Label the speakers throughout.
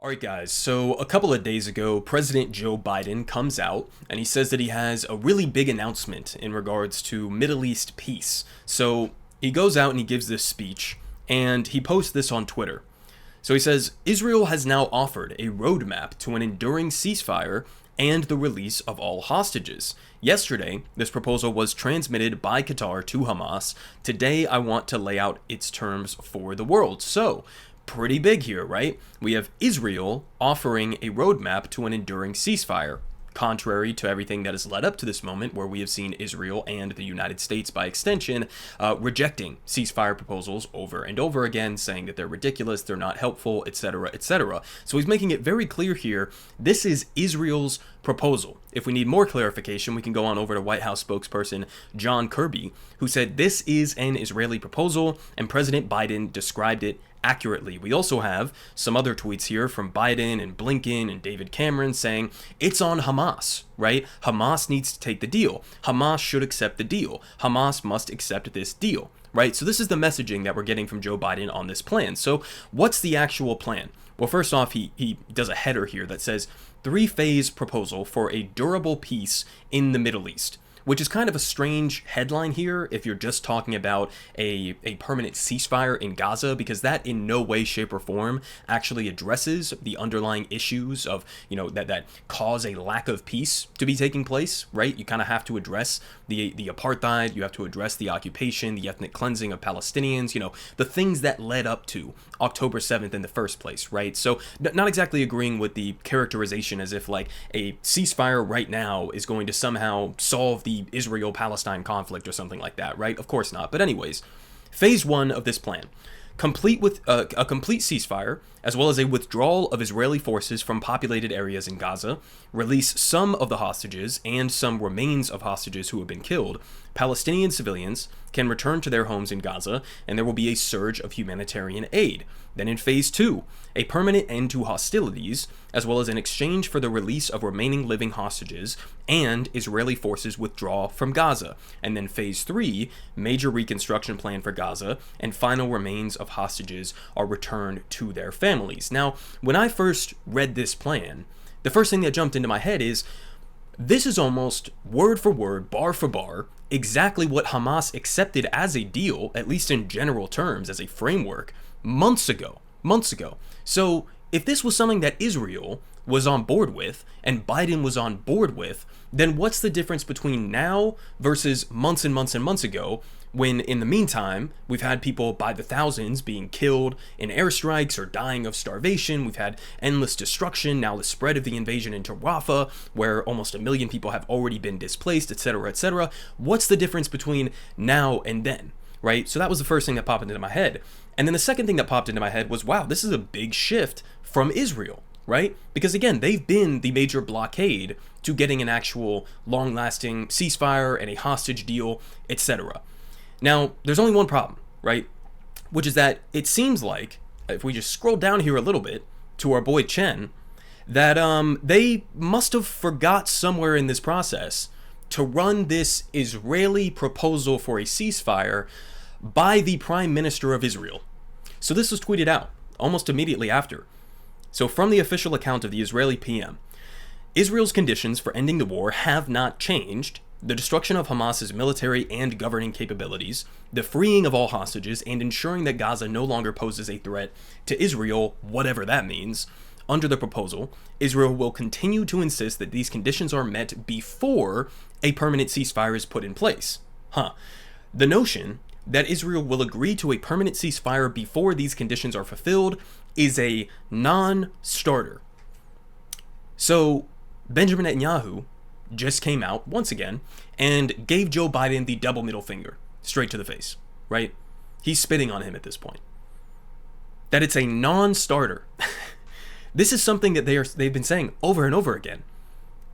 Speaker 1: All right, guys, so a couple of days ago, President Joe Biden comes out and he says that he has a really big announcement in regards to Middle East peace. So he goes out and he gives this speech and he posts this on Twitter. So he says, Israel has now offered a roadmap to an enduring ceasefire and the release of all hostages. Yesterday, this proposal was transmitted by Qatar to Hamas. Today, I want to lay out its terms for the world. So, pretty big here, right? We have Israel offering a roadmap to an enduring ceasefire, contrary to everything that has led up to this moment, where we have seen Israel and the United States, by extension, rejecting ceasefire proposals over and over again, saying that they're ridiculous, they're not helpful, etc., etc. So he's making it very clear here, this is Israel's proposal. If we need more clarification, we can go on over to White House spokesperson John Kirby, who said this is an Israeli proposal, and President Biden described it accurately. We also have some other tweets here from Biden and Blinken and David Cameron saying it's on Hamas, right? Hamas needs to take the deal. Hamas should accept the deal. Hamas must accept this deal, right? So this is the messaging that we're getting from Joe Biden on this plan. So what's the actual plan? Well, first off, he does a header here that says three-phase proposal for a durable peace in the Middle East, which is kind of a strange headline here if you're just talking about a permanent ceasefire in Gaza, because that in no way, shape, or form actually addresses the underlying issues of, that cause a lack of peace to be taking place, right? You kind of have to address the apartheid, you have to address the occupation, the ethnic cleansing of Palestinians, the things that led up to October 7th in the first place, right? So not exactly agreeing with the characterization as if like a ceasefire right now is going to somehow solve the Israel-Palestine conflict or something like that, right? Of course not. But anyways, phase one of this plan, complete with a complete ceasefire, as well as a withdrawal of Israeli forces from populated areas in Gaza, release some of the hostages and some remains of hostages who have been killed. Palestinian civilians can return to their homes in Gaza, and there will be a surge of humanitarian aid. Then in phase two, a permanent end to hostilities, as well as an exchange for the release of remaining living hostages, and Israeli forces withdraw from Gaza. And then phase three, major reconstruction plan for Gaza, and final remains of hostages are returned to their families. Now, when I first read this plan, the first thing that jumped into my head is, this is almost word for word, bar for bar, exactly what Hamas accepted as a deal, at least in general terms, as a framework, months ago. So if this was something that Israel was on board with and Biden was on board with, then what's the difference between now versus months and months and months ago, when in the meantime we've had people by the thousands being killed in airstrikes or dying of starvation? We've had endless destruction, now the spread of the invasion into Rafah, where almost 1 million people have already been displaced, etc., etc. What's the difference between now and then, right? So that was the first thing that popped into my head. And then the second thing that popped into my head was, wow, this is a big shift from Israel, right? Because again, they've been the major blockade to getting an actual long-lasting ceasefire and a hostage deal, etc. Now, there's only one problem, right? Which is that it seems like, if we just scroll down here a little bit to our boy Chen, that they must have forgot somewhere in this process to run this Israeli proposal for a ceasefire by the Prime Minister of Israel. So this was tweeted out almost immediately after. So from the official account of the Israeli PM, Israel's conditions for ending the war have not changed. The destruction of Hamas's military and governing capabilities, the freeing of all hostages, and ensuring that Gaza no longer poses a threat to Israel, whatever that means. Under the proposal, Israel will continue to insist that these conditions are met before a permanent ceasefire is put in place. The notion that Israel will agree to a permanent ceasefire before these conditions are fulfilled is a non-starter. So Benjamin Netanyahu just came out once again and gave Joe Biden the double middle finger straight to the face, right? He's spitting on him at this point. That it's a non-starter. This is something that they've been saying over and over again.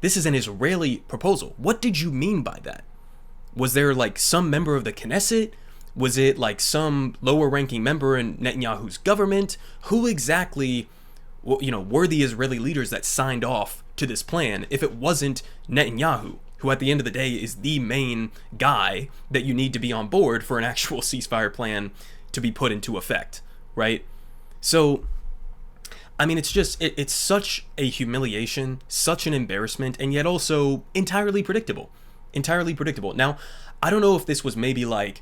Speaker 1: This is an Israeli proposal. What did you mean by that? Was there like some member of the Knesset? Was it like some lower ranking member in Netanyahu's government? Who exactly, were the Israeli leaders that signed off to this plan if it wasn't Netanyahu, who at the end of the day is the main guy that you need to be on board for an actual ceasefire plan to be put into effect, right? So I mean, it's such a humiliation, such an embarrassment, and yet also entirely predictable. Entirely predictable. Now, I don't know if this was maybe like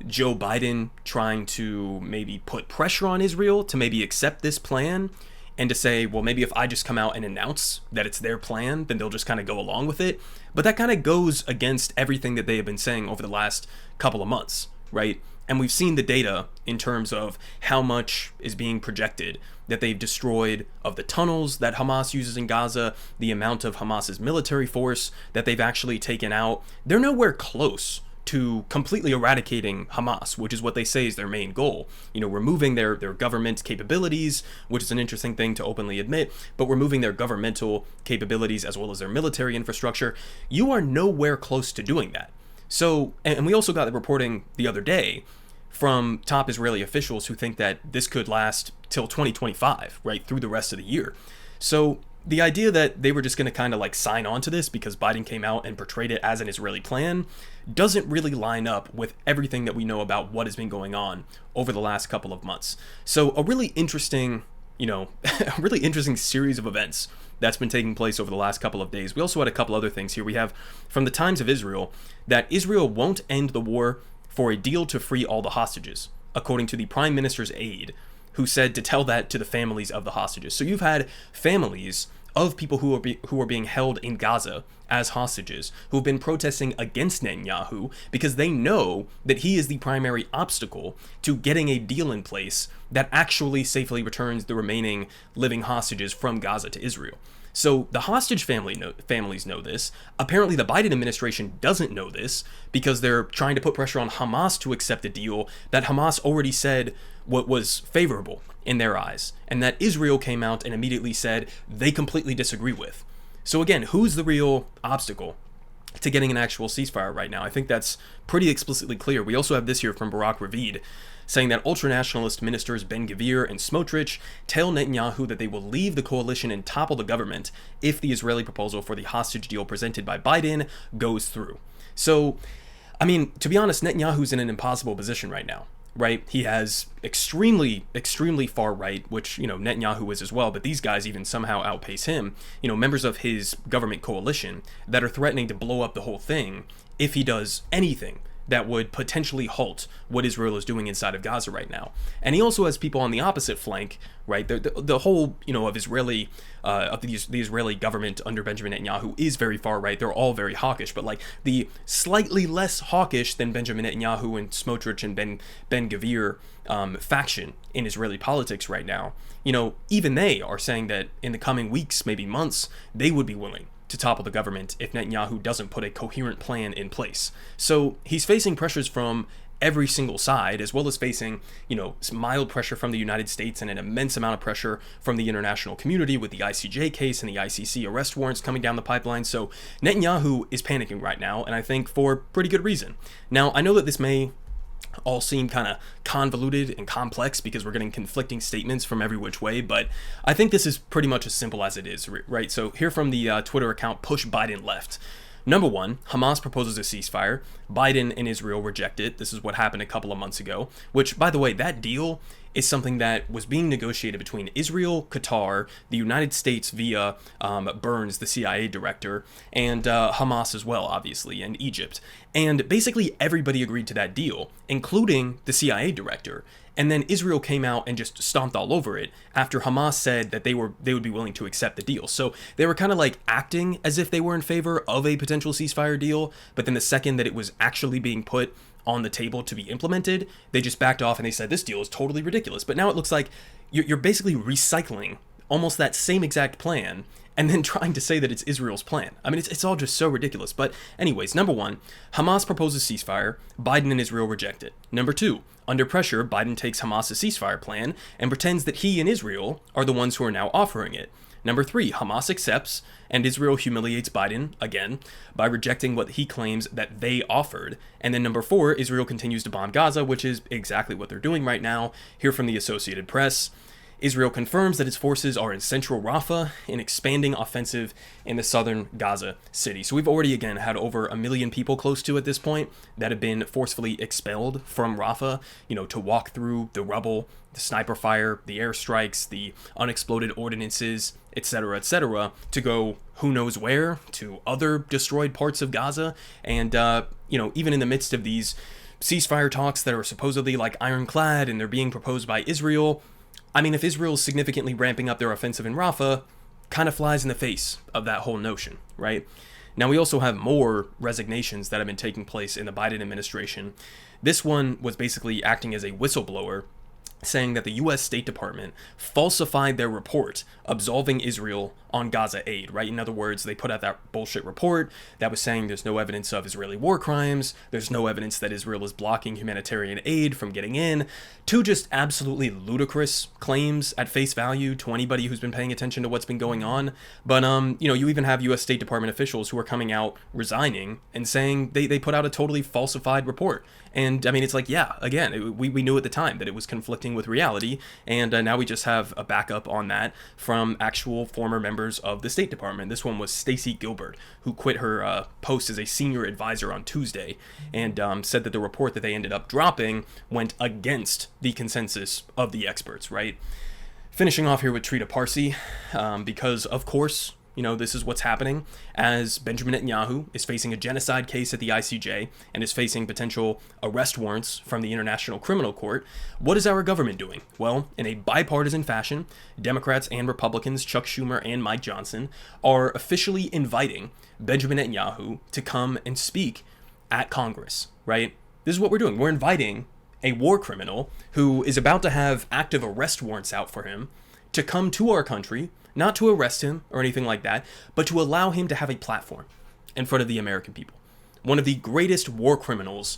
Speaker 1: Joe Biden trying to maybe put pressure on Israel to maybe accept this plan and to say, well, maybe if I just come out and announce that it's their plan, then they'll just kind of go along with it. But that kind of goes against everything that they have been saying over the last couple of months, right? And we've seen the data in terms of how much is being projected that they've destroyed of the tunnels that Hamas uses in Gaza, the amount of Hamas's military force that they've actually taken out. They're nowhere close to completely eradicating Hamas, which is what they say is their main goal. You know, removing their government capabilities, which is an interesting thing to openly admit, but removing their governmental capabilities as well as their military infrastructure. You are nowhere close to doing that. So, and we also got the reporting the other day from top Israeli officials who think that this could last till 2025, right, through the rest of the year. So the idea that they were just going to kind of like sign on to this because Biden came out and portrayed it as an Israeli plan doesn't really line up with everything that we know about what has been going on over the last couple of months. So a really interesting, a really interesting series of events that's been taking place over the last couple of days. We also had a couple other things here. We have from the Times of Israel that Israel won't end the war for a deal to free all the hostages, according to the Prime Minister's aide, who said to tell that to the families of the hostages. So you've had families of people who are being held in Gaza as hostages who have been protesting against Netanyahu because they know that he is the primary obstacle to getting a deal in place that actually safely returns the remaining living hostages from Gaza to Israel. So the hostage families know this. Apparently the Biden administration doesn't know this because they're trying to put pressure on Hamas to accept a deal that Hamas already said what was favorable in their eyes, and that Israel came out and immediately said they completely disagree with. So again, who's the real obstacle to getting an actual ceasefire right now? I think that's pretty explicitly clear. We also have this here from Barak Ravid, saying that ultranationalist ministers Ben-Gvir and Smotrich tell Netanyahu that they will leave the coalition and topple the government if the Israeli proposal for the hostage deal presented by Biden goes through. So, I mean, to be honest, Netanyahu's in an impossible position right now, right? He has extremely far right, which, Netanyahu is as well, but these guys even somehow outpace him, members of his government coalition that are threatening to blow up the whole thing if he does anything that would potentially halt what Israel is doing inside of Gaza right now. And he also has people on the opposite flank, right? The whole, of the Israeli government under Benjamin Netanyahu is very far right. They're all very hawkish, but like the slightly less hawkish than Benjamin Netanyahu and Smotrich and Ben-Gvir faction in Israeli politics right now, even they are saying that in the coming weeks, maybe months, they would be willing to topple the government if Netanyahu doesn't put a coherent plan in place. So he's facing pressures from every single side, as well as facing, some mild pressure from the United States and an immense amount of pressure from the international community with the ICJ case and the ICC arrest warrants coming down the pipeline. So Netanyahu is panicking right now, and I think for pretty good reason. Now, I know that this may all seem kind of convoluted and complex because we're getting conflicting statements from every which way, but I think this is pretty much as simple as it is, right? So here from the Twitter account Push Biden Left. Number one, Hamas proposes a ceasefire. Biden and Israel reject it. This is what happened a couple of months ago, which, by the way, that deal is something that was being negotiated between Israel, Qatar, the United States via Burns, the CIA director, and Hamas as well, obviously, and Egypt. And basically everybody agreed to that deal, including the CIA director. And then Israel came out and just stomped all over it after Hamas said that they would be willing to accept the deal. So they were kind of like acting as if they were in favor of a potential ceasefire deal, but then the second that it was actually being put on the table to be implemented, they just backed off and they said this deal is totally ridiculous. But now it looks like you're basically recycling almost that same exact plan and then trying to say that it's Israel's plan. I mean, it's all just so ridiculous. But anyways, number one, Hamas proposes ceasefire. Biden and Israel reject it. Number two, under pressure, Biden takes Hamas' ceasefire plan and pretends that he and Israel are the ones who are now offering it. Number three, Hamas accepts, and Israel humiliates Biden, again, by rejecting what he claims that they offered. And then number four, Israel continues to bomb Gaza, which is exactly what they're doing right now. Here from the Associated Press, Israel confirms that its forces are in central Rafah, an expanding offensive in the southern Gaza city. So we've already, again, had over 1 million people close to at this point that have been forcefully expelled from Rafah, to walk through the rubble, the sniper fire, the airstrikes, the unexploded ordinances, etc., to go who knows where, to other destroyed parts of Gaza. And, even in the midst of these ceasefire talks that are supposedly like ironclad and they're being proposed by Israel, I mean, if Israel's significantly ramping up their offensive in Rafah, kind of flies in the face of that whole notion, right? Now, we also have more resignations that have been taking place in the Biden administration. This one was basically acting as a whistleblower, saying that the U.S. State Department falsified their report absolving Israel on Gaza aid, right? In other words, they put out that bullshit report that was saying there's no evidence of Israeli war crimes, there's no evidence that Israel is blocking humanitarian aid from getting in, two just absolutely ludicrous claims at face value to anybody who's been paying attention to what's been going on. But, you even have U.S. State Department officials who are coming out resigning and saying they put out a totally falsified report. And, I mean, it's like, yeah, again, we knew at the time that it was conflicting with reality, and now we just have a backup on that from actual former members of the State Department. This one was Stacey Gilbert, who quit her post as a senior advisor on Tuesday, and said that the report that they ended up dropping went against the consensus of the experts, right? Finishing off here with Trita Parsi, because, of course, this is what's happening as Benjamin Netanyahu is facing a genocide case at the ICJ and is facing potential arrest warrants from the International Criminal Court. What is our government doing? Well, in a bipartisan fashion, Democrats and Republicans, Chuck Schumer and Mike Johnson, are officially inviting Benjamin Netanyahu to come and speak at Congress, right? This is what we're doing. We're inviting a war criminal who is about to have active arrest warrants out for him to come to our country, not to arrest him or anything like that, but to allow him to have a platform in front of the American people. One of the greatest war criminals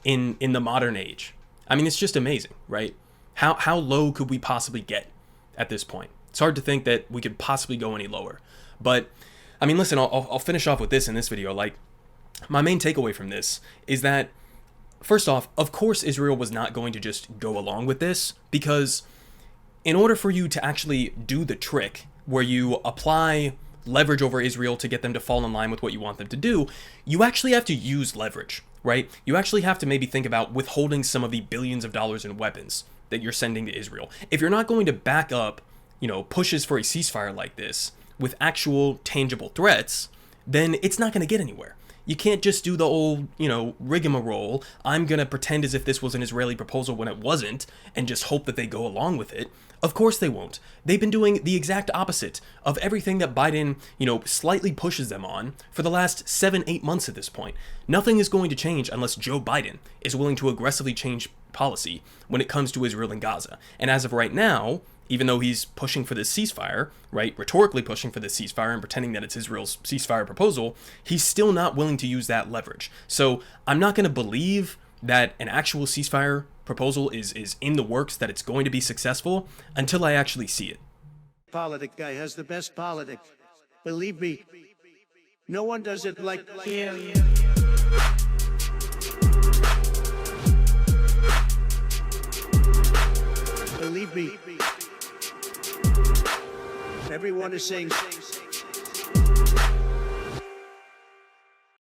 Speaker 1: in the modern age. I mean, it's just amazing, right? How low could we possibly get at this point? It's hard to think that we could possibly go any lower. But, I mean, listen, I'll finish off with this in this video. Like, my main takeaway from this is that, first off, of course Israel was not going to just go along with this, because in order for you to actually do the trick where you apply leverage over Israel to get them to fall in line with what you want them to do, you actually have to use leverage, right? You actually have to maybe think about withholding some of the billions of dollars in weapons that you're sending to Israel. If you're not going to back up, pushes for a ceasefire like this with actual tangible threats, then it's not going to get anywhere. You can't just do the old, rigmarole, I'm going to pretend as if this was an Israeli proposal when it wasn't, and just hope that they go along with it. Of course they won't. They've been doing the exact opposite of everything that Biden, slightly pushes them on for the last 7-8 months at this point. Nothing is going to change unless Joe Biden is willing to aggressively change policy when it comes to Israel and Gaza. And as of right now, even though he's pushing for this ceasefire, right, rhetorically pushing for this ceasefire and pretending that it's Israel's ceasefire proposal, he's still not willing to use that leverage. So I'm not going to believe that an actual ceasefire proposal is in the works, that it's going to be successful, until I actually see it.
Speaker 2: Politic guy has the best politic. Believe me, no one does it like him. Believe me. Everyone is saying